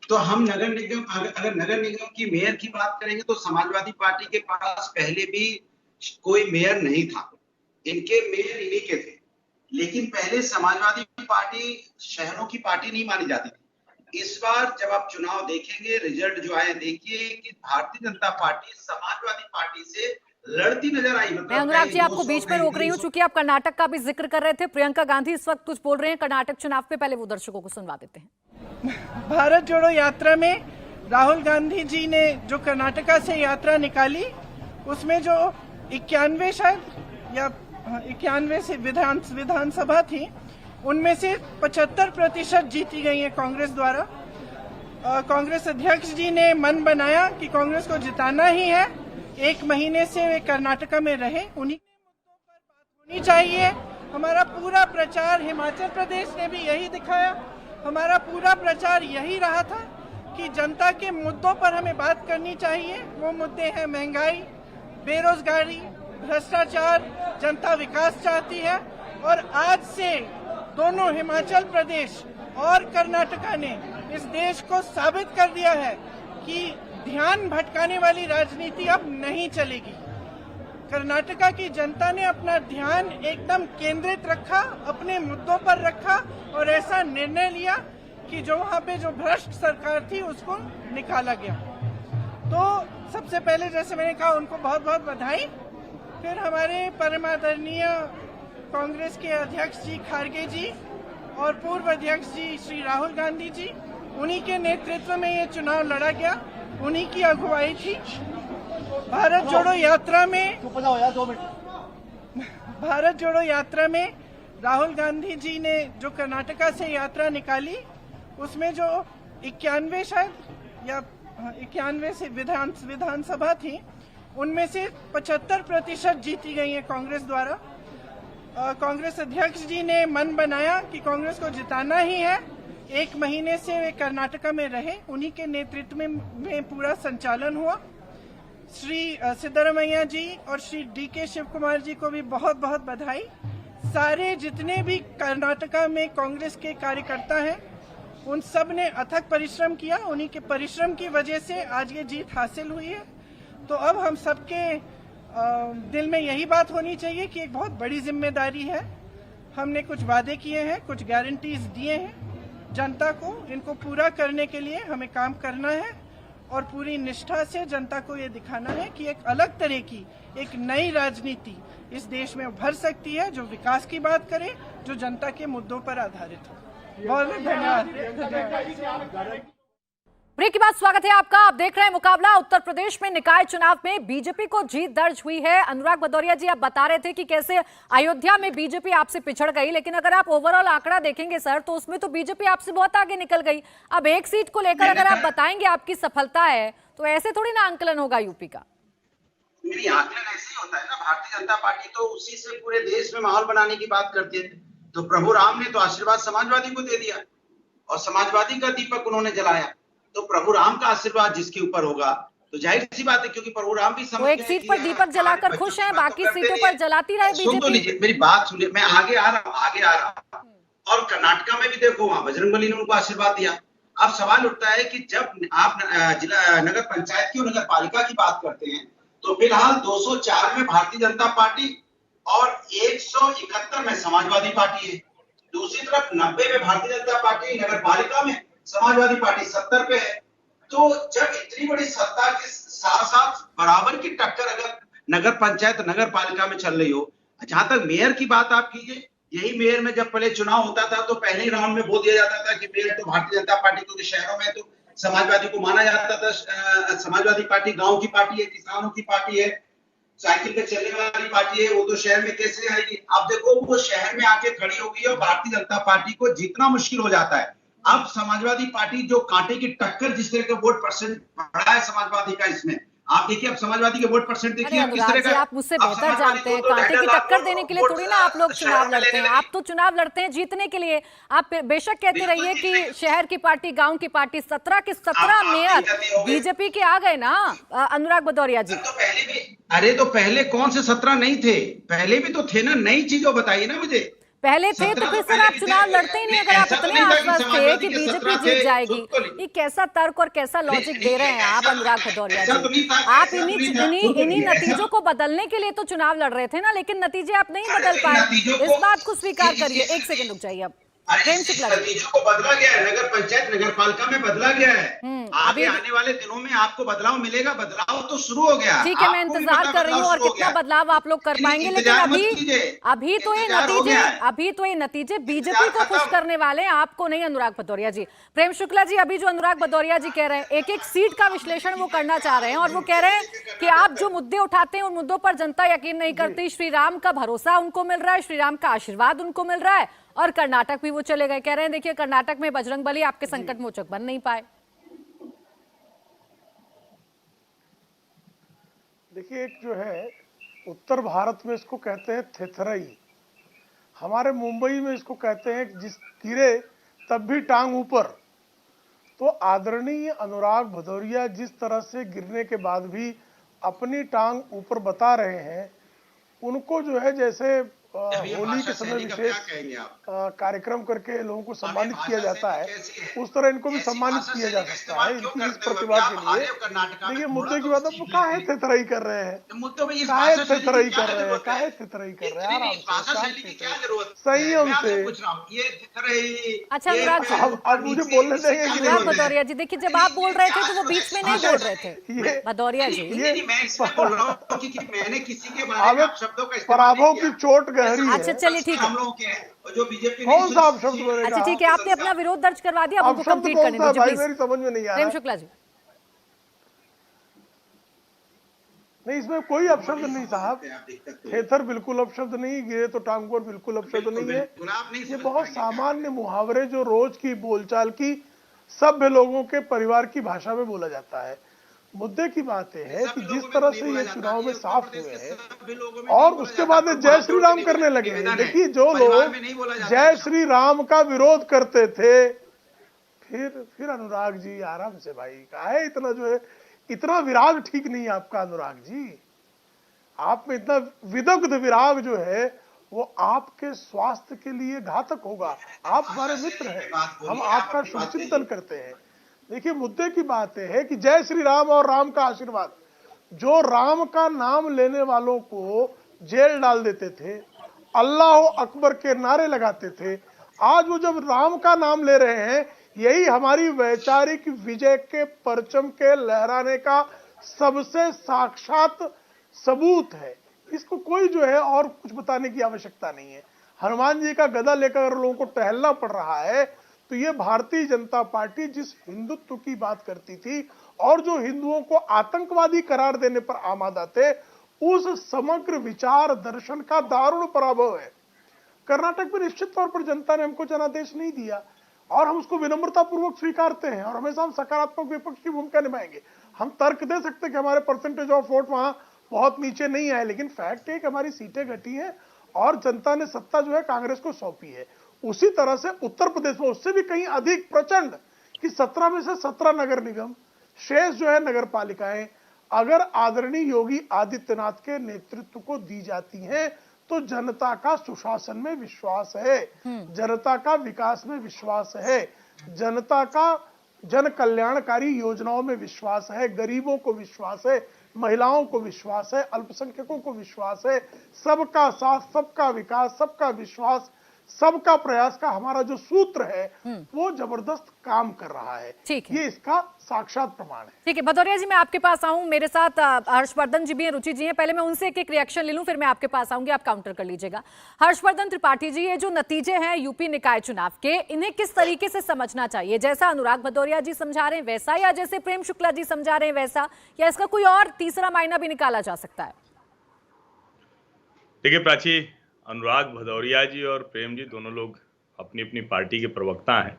तो हम नगर निगम अगर नगर निगम की मेयर की बात करेंगे तो समाजवादी पार्टी के पास पहले भी कोई मेयर नहीं था, इनके मेयर इन्हीं के थे। लेकिन पहले समाजवादी पार्टी शहरों की पार्टी नहीं मानी जाती थी। इस बार जब आप चुनाव देखेंगे, रिजल्ट जो आए, देखिए कि भारतीय जनता पार्टी समाजवादी पार्टी से लड़ती नजर आई। मतलब मैं अनुराग जी आपको बीच में रोक रही हूँ, चूंकि आप कर्नाटक का भी जिक्र कर रहे थे। प्रियंका गांधी इस वक्त कुछ बोल रहे हैं कर्नाटक चुनाव पे, पहले वो दर्शकों को सुनवा देते हैं। भारत जोड़ो यात्रा में राहुल गांधी जी ने जो कर्नाटका से यात्रा निकाली, उसमें जो 91 शायद या 91 से विधानसभा थी, उनमें से 75% जीती गई है कांग्रेस द्वारा। कांग्रेस अध्यक्ष जी ने मन बनाया कि कांग्रेस को जिताना ही है। 1 महीने से वे कर्नाटका में रहे, उन्हीं के मुद्दों पर बात होनी चाहिए। हमारा पूरा प्रचार, हिमाचल प्रदेश ने भी यही दिखाया, हमारा पूरा प्रचार यही रहा था कि जनता के मुद्दों पर हमें बात करनी चाहिए। वो मुद्दे हैं महंगाई, बेरोजगारी, भ्रष्टाचार। जनता विकास चाहती है और आज से दोनों हिमाचल प्रदेश और कर्नाटका ने इस देश को साबित कर दिया है कि ध्यान भटकाने वाली राजनीति अब नहीं चलेगी। कर्नाटका की जनता ने अपना ध्यान एकदम केंद्रित रखा, अपने मुद्दों पर रखा और ऐसा निर्णय लिया कि जो वहाँ पे जो भ्रष्ट सरकार थी उसको निकाला गया। तो सबसे पहले जैसे मैंने कहा, उनको बहुत बहुत बधाई। फिर हमारे परम आदरणीय कांग्रेस के अध्यक्ष जी खारगे जी और पूर्व अध्यक्ष जी श्री राहुल गांधी जी, उन्हीं के नेतृत्व में ये चुनाव लड़ा गया, उन्हीं की अगुवाई थी। भारत जोड़ो यात्रा में राहुल गांधी जी ने जो कर्नाटका से यात्रा निकाली, उसमें जो 91 शायद या 91 से विधानसभा थी, उनमें से 75% जीती गई है कांग्रेस द्वारा। कांग्रेस अध्यक्ष जी ने मन बनाया कि कांग्रेस को जिताना ही है। 1 महीने से वे कर्नाटका में रहे, उन्हीं के नेतृत्व में पूरा संचालन हुआ। श्री सिद्धरामैया जी और श्री DK शिव कुमार जी को भी बहुत बहुत बधाई। सारे जितने भी कर्नाटका में कांग्रेस के कार्यकर्ता हैं, उन सब ने अथक परिश्रम किया। उन्हीं के परिश्रम की वजह से आज ये जीत हासिल हुई है। तो अब हम सबके दिल में यही बात होनी चाहिए कि एक बहुत बड़ी जिम्मेदारी है। हमने कुछ वादे किए हैं, कुछ गारंटीज दिए हैं जनता को, इनको पूरा करने के लिए हमें काम करना है और पूरी निष्ठा से जनता को ये दिखाना है कि एक अलग तरह की एक नई राजनीति इस देश में उभर सकती है, जो विकास की बात करे, जो जनता के मुद्दों पर आधारित हो। बहुत बहुत धन्यवाद। ब्रेक के बाद स्वागत है आपका। आप देख रहे हैं मुकाबला। उत्तर प्रदेश में निकाय चुनाव में बीजेपी को जीत दर्ज हुई है। अनुराग भदौरिया जी, आप बता रहे थे कि कैसे अयोध्या में बीजेपी आपसे पिछड़ गई, लेकिन अगर आप ओवरऑल आंकड़ा देखेंगे सर, तो उसमें तो बीजेपी आपसे बहुत आगे निकल गई। अब एक सीट को लेकर अगर आप बताएंगे आपकी सफलता है, तो ऐसे थोड़ी ना आंकलन होगा यूपी का। मेरी आकलन ऐसे ही होता है ना, भारतीय जनता पार्टी तो उसी से पूरे देश में माहौल बनाने की बात करती है। तो प्रभु राम ने तो आशीर्वाद समाजवादी को दे दिया और समाजवादी का दीपक उन्होंने जलाया, तो प्रभु राम का आशीर्वाद जिसके ऊपर होगा तो जाहिर सी बात है, क्योंकि प्रभु राम भी वो एक सीट पर दीपक जलाकर खुश हैं, बाकी सीटों पर जलाती रहे सुन तो बीजेपी। लीजिए, मेरी बात सुनिए, मैं आगे आ रहा हूँ। और कर्नाटका में भी देखो, वहां बजरंगबली ने उनको आशीर्वाद दिया। अब सवाल उठता है कि जब आप जिला नगर पंचायत की और नगर पालिका की बात करते हैं तो फिलहाल 204 में भारतीय जनता पार्टी और 171 में समाजवादी पार्टी है। दूसरी तरफ 90 में भारतीय जनता पार्टी, नगर पालिका में समाजवादी पार्टी 70 पे है। तो जब इतनी बड़ी सत्ता के साथ साथ बराबर की टक्कर अगर नगर पंचायत नगर पालिका में चल रही हो, जहां तक मेयर की बात आप कीजिए, यही मेयर में जब पहले चुनाव होता था तो पहले ही राउंड में बोल दिया जाता था कि मेयर तो भारतीय जनता पार्टी, क्योंकि शहरों में तो समाजवादी को माना जाता था। समाजवादी पार्टी गांव की पार्टी है, किसानों की पार्टी है, साइकिल पे चलने वाली पार्टी है, वो तो शहर में कैसे आएगी। अब देखो वो शहर में आके खड़ी होगी और भारतीय जनता पार्टी को जीतना मुश्किल हो जाता है। अब समाजवादी पार्टी जो कांटे की टक्कर, जिस तरह का वोट परसेंट बढ़ा है समाजवादी का, इसमें आप देखिए, अब समाजवादी के वोट परसेंट देखिए किस तरह का। आप मुझसे बेहतर जानते हैं, कांटे की टक्कर देने के लिए थोड़ी ना आप लोग चुनाव लड़ते हैं। आप तो चुनाव लड़ते हैं जीतने के लिए। आप बेशक कहते रहिए कि शहर की पार्टी, गांव की पार्टी, 17 के 17 मेयर बीजेपी के आ गए ना अनुराग भदौरिया जी। तो पहले भी, अरे तो पहले कौन से 17 नहीं थे? पहले भी तो थे ना। नई चीजों बताइए ना मुझे। पहले थे तो फिर सर आप चुनाव लड़ते ही नहीं, अगर आप इतने आश्वस्त थे कि बीजेपी जीत जाएगी। ये कैसा तर्क और कैसा लॉजिक दे रहे हैं आप अनुराग भदौरिया जी? आप इन्हीं नतीजों को बदलने के लिए तो चुनाव लड़ रहे थे ना, लेकिन नतीजे आप नहीं बदल पाए। इस बात को स्वीकार करिए। एक सेकंड रुक जाइए। अब नतीजों को बदला गया है, नगर पंचायत नगर पालिका में बदला गया है। आगे आने वाले दिनों में आपको बदलाव मिलेगा। बदलाव तो शुरू हो गया। ठीक है, मैं इंतजार कर रही हूँ और कितना बदलाव आप लोग कर पाएंगे। लेकिन अभी तो ये नतीजे बीजेपी को खुश करने वाले हैं, आपको नहीं अनुराग भदौरिया जी। प्रेम शुक्ला जी, अभी जो अनुराग भदौरिया जी कह रहे हैं, एक एक सीट का विश्लेषण वो करना चाह रहे हैं और वो कह रहे हैं कि आप जो मुद्दे उठाते हैं उन मुद्दों पर जनता यकीन नहीं करती। श्री राम का भरोसा उनको मिल रहा है, श्री राम का आशीर्वाद उनको मिल रहा है। और कर्नाटक भी वो चले गए, कह रहे हैं देखिए कर्नाटक में बजरंगबली आपके संकट मोचक बन नहीं पाए। देखिए, एक जो है उत्तर भारत में इसको कहते हैं थेथरई, हमारे मुंबई में इसको कहते हैं जिस गिरे तब भी टांग ऊपर। तो आदरणीय अनुराग भदौरिया जिस तरह से गिरने के बाद भी अपनी टांग ऊपर बता रहे हैं, उनको जो है जैसे होली के समय विशेष कार्यक्रम करके लोगों को सम्मानित किया जाता है, उस तरह इनको भी सम्मानित किया जा सकता है इनकी इस प्रतिभा के लिए। देखिए, मुद्दे की बात आप काहे थेथरई कर रहे हैं, काहे थेथरई कर रहे हैं, काहे थेथरई कर रहे हैं, आराम से संयम से। अच्छा अनुराग जी, अब मुझे बोलने देंगे कि अनुराग भदौरिया जी, देखिए जब आप बोल रहे थे तो वो बीच में नहीं बोल रहे थे भदौरिया जी। मैंने किसी के बारे में शब्दों का पराभव की चोट गहरी है। अच्छा चलिए ठीक है, जो बीजेपी कौन सा आप शब्द बोलेगा? अच्छा ठीक है, आपने अपना विरोध दर्ज करवा दिया, अब उनको कंप्लीट करने दीजिए प्लीज। मेरी समझ में नहीं आ रहा। प्रेम शुक्ला जी, नहीं, इसमें कोई अपशब्द नहीं साहब। थेथर बिल्कुल अपशब्द नहीं, गिरे तो टांग पर बिल्कुल अपशब्द नहीं है। ये बहुत सामान्य मुहावरे जो रोज की बोलचाल की सभ्य लोगों के परिवार की भाषा में बोला जाता है। मुद्दे की बात है कि जिस तरह से ये चुनाव में साफ हुए हैं और उसके बाद जय श्री राम करने लगे हैं। देखिए, जो लोग जय श्री राम का विरोध करते थे, फिर अनुराग जी आराम से भाई, काहे इतना जो है, इतना विराग ठीक नहीं है आपका अनुराग जी। आप में इतना विदग्ध विराग जो है वो आपके स्वास्थ्य के लिए घातक होगा। आप हमारे मित्र हैं, हम आपका शुभचिंतन करते हैं। देखिए, मुद्दे की बात है कि जय श्री राम और राम का आशीर्वाद, जो राम का नाम लेने वालों को जेल डाल देते थे, अल्लाह अकबर के नारे लगाते थे, आज वो जब राम का नाम ले रहे हैं, यही हमारी वैचारिक विजय के परचम के लहराने का सबसे साक्षात सबूत है। इसको कोई जो है और कुछ बताने की आवश्यकता नहीं है। हनुमान जी का गदा लेकर अगर लोगों को टहलना पड़ रहा है तो ये भारतीय जनता पार्टी जिस हिंदुत्व की बात करती थी और जो हिंदुओं को आतंकवादी करार देने पर आमादा थे, उस समग्र विचार दर्शन का दारुण पराभव है। कर्नाटक में निश्चित तौर पर जनता ने हमको जनादेश नहीं दिया और हम उसको विनम्रता पूर्वक स्वीकारते हैं और हमेशा हम सकारात्मक विपक्ष की भूमिका निभाएंगे। हम तर्क दे सकते हैं कि हमारे परसेंटेज ऑफ वोट वहां बहुत नीचे नहीं आए, लेकिन फैक्ट है कि हमारी सीटें घटी हैं और जनता ने सत्ता जो है कांग्रेस को सौंपी है। उसी तरह से उत्तर प्रदेश में उससे भी कहीं अधिक प्रचंड कि 17 में से 17 नगर निगम, शेष जो है नगर पालिकाएं अगर आदरणीय योगी आदित्यनाथ के नेतृत्व को दी जाती हैं तो जनता का सुशासन में विश्वास है, जनता का विकास में विश्वास है, जनता का जन कल्याणकारी योजनाओं में विश्वास है, गरीबों को विश्वास है, महिलाओं को विश्वास है, अल्पसंख्यकों को विश्वास है। सबका साथ, सबका विकास, सबका विश्वास, सबका प्रयास का हमारा जो सूत्र है वो जबरदस्त काम कर रहा है। ठीक है, ये इसका साक्षात प्रमाण है। ठीक है भदौरिया जी, मैं आपके पास आऊं, मेरे साथ हर्षवर्धन जी भी हैं, रुचि जी हैं। पहले मैं उनसे एक रिएक्शन ले लूं, फिर मैं आपके पास आऊंगी, आप काउंटर कर लीजिएगा। हर्षवर्धन त्रिपाठी जी, ये जो नतीजे हैं यूपी निकाय चुनाव के, इन्हें किस तरीके से समझना चाहिए? जैसा अनुराग भदौरिया जी समझा रहे हैं वैसा, या जैसे प्रेम शुक्ला जी समझा रहे हैं वैसा, या इसका कोई और तीसरा मायना भी निकाला जा सकता है? देखिए प्राची, अनुराग भदौरिया जी और प्रेम जी दोनों लोग अपनी अपनी पार्टी के प्रवक्ता हैं,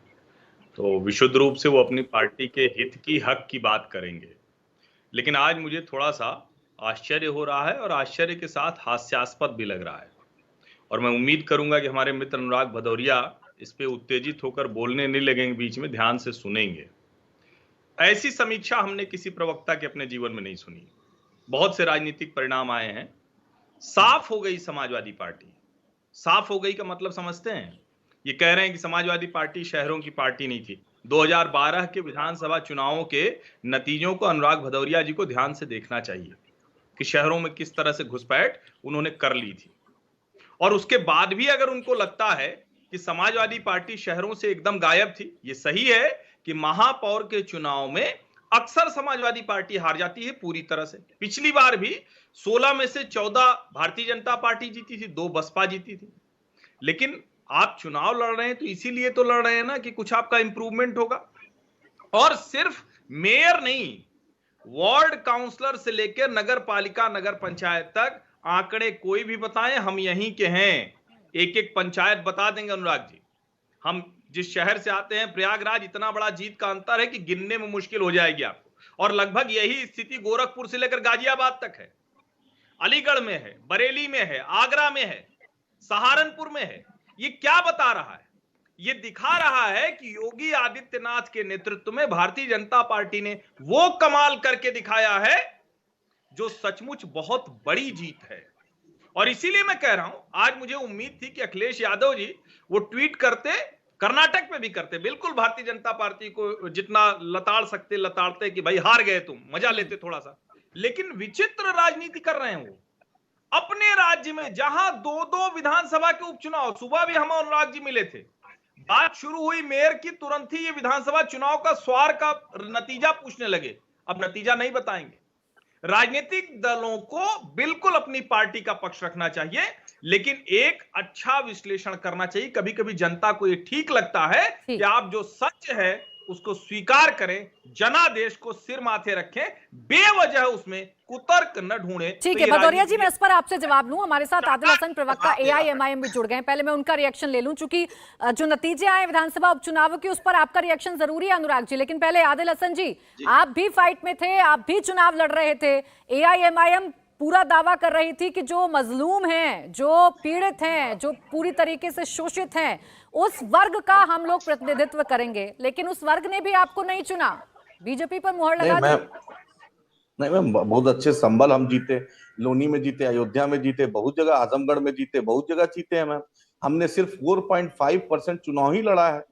तो विशुद्ध रूप से वो अपनी पार्टी के हित की, हक की बात करेंगे। लेकिन आज मुझे थोड़ा सा आश्चर्य हो रहा है और आश्चर्य के साथ हास्यास्पद भी लग रहा है, और मैं उम्मीद करूंगा कि हमारे मित्र अनुराग भदौरिया इस पे उत्तेजित होकर बोलने नहीं लगेंगे, बीच में ध्यान से सुनेंगे। ऐसी समीक्षा हमने किसी प्रवक्ता के अपने जीवन में नहीं सुनी। बहुत से राजनीतिक परिणाम आए हैं, साफ हो गई समाजवादी पार्टी। साफ हो गई का मतलब समझते हैं? ये कह रहे हैं कि समाजवादी पार्टी शहरों की पार्टी नहीं थी। 2012 के विधानसभा चुनावों के नतीजों को अनुराग भदौरिया जी को ध्यान से देखना चाहिए कि शहरों में किस तरह से घुसपैठ उन्होंने कर ली थी। और उसके बाद भी अगर उनको लगता है कि समाजवादी पार्टी शहरों से एकदम गायब थी, ये सही है कि महापौर के चुनाव में अक्सर समाजवादी पार्टी हार जाती है पूरी तरह से। पिछली बार भी 16 में से 14 भारतीय जनता पार्टी जीती थी, 2 बसपा जीती थी। लेकिन आप चुनाव लड़ रहे हैं तो इसीलिए तो लड़ रहे हैं ना कि कुछ आपका इंप्रूवमेंट होगा। और सिर्फ मेयर नहीं, वार्ड काउंसलर से लेकर नगर पालिका, नगर पंचायत तक आंकड़े कोई भी बताएं, हम यहीं के हैं। एक एक पंचायत बता देंगे अनुराग जी। हम जिस शहर से आते हैं प्रयागराज, इतना बड़ा जीत का अंतर है कि गिनने में मुश्किल हो जाएगी आपको। और लगभग यही स्थिति गोरखपुर से लेकर गाजियाबाद तक है, अलीगढ़ में है, बरेली में है, आगरा में है, सहारनपुर में है। ये क्या बता रहा है? ये दिखा रहा है कि योगी आदित्यनाथ के नेतृत्व में भारतीय जनता पार्टी ने वो कमाल करके दिखाया है जो सचमुच बहुत बड़ी जीत है। और इसीलिए मैं कह रहा हूं, आज मुझे उम्मीद थी कि अखिलेश यादव जी वो ट्वीट करते, कर्नाटक में भी करते, बिल्कुल भारतीय जनता पार्टी को जितना लताड़ सकते लताड़ते कि भाई हार गए तुम, मजा लेते थोड़ा सा। लेकिन विचित्र राजनीति कर रहे हैं वो अपने राज्य में, जहां 2-2 विधानसभा के उपचुनाव, सुबह भी हम अनुराग जी मिले थे, बात शुरू हुई मेयर की, तुरंत ही ये विधानसभा चुनाव का स्वार का नतीजा पूछने लगे। अब नतीजा नहीं बताएंगे। राजनीतिक दलों को बिल्कुल अपनी पार्टी का पक्ष रखना चाहिए, लेकिन एक अच्छा विश्लेषण करना चाहिए। कभी कभी जनता को ये ठीक लगता है कि आप जो सच है उसको स्वीकार करें, जनादेश को सिर माथे रखें, बेवजह उसमें कुतर्क न ढूंढें। ठीक है भदौरिया जी, मैं इस पर आपसे जवाब लूं। हमारे साथ आदिल हसन प्रवक्ता AIMIM भी जुड़ गए हैं। पहले मैं उनका रिएक्शन ले लूं, चूंकि जो नतीजे आए विधानसभा उपचुनाव के, उस पर आपका रिएक्शन जरूरी है अनुराग जी। लेकिन पहले आदिल हसन जी, आप भी फाइट में थे, आप भी चुनाव लड़ रहे थे। AIMIM पूरा दावा कर रही थी कि जो मजलूम हैं, जो पीड़ित हैं, जो पूरी तरीके से शोषित हैं, उस वर्ग का हम लोग प्रतिनिधित्व करेंगे। लेकिन उस वर्ग ने भी आपको नहीं चुना, बीजेपी पर मुहर लगा दी। नहीं मैम, बहुत अच्छे संबल हम जीते, लोनी में जीते, अयोध्या में जीते, बहुत जगह, आजमगढ़ में जीते, बहुत जगह जीते हैं मैम। हमने सिर्फ 4.5% चुनाव ही लड़ा है।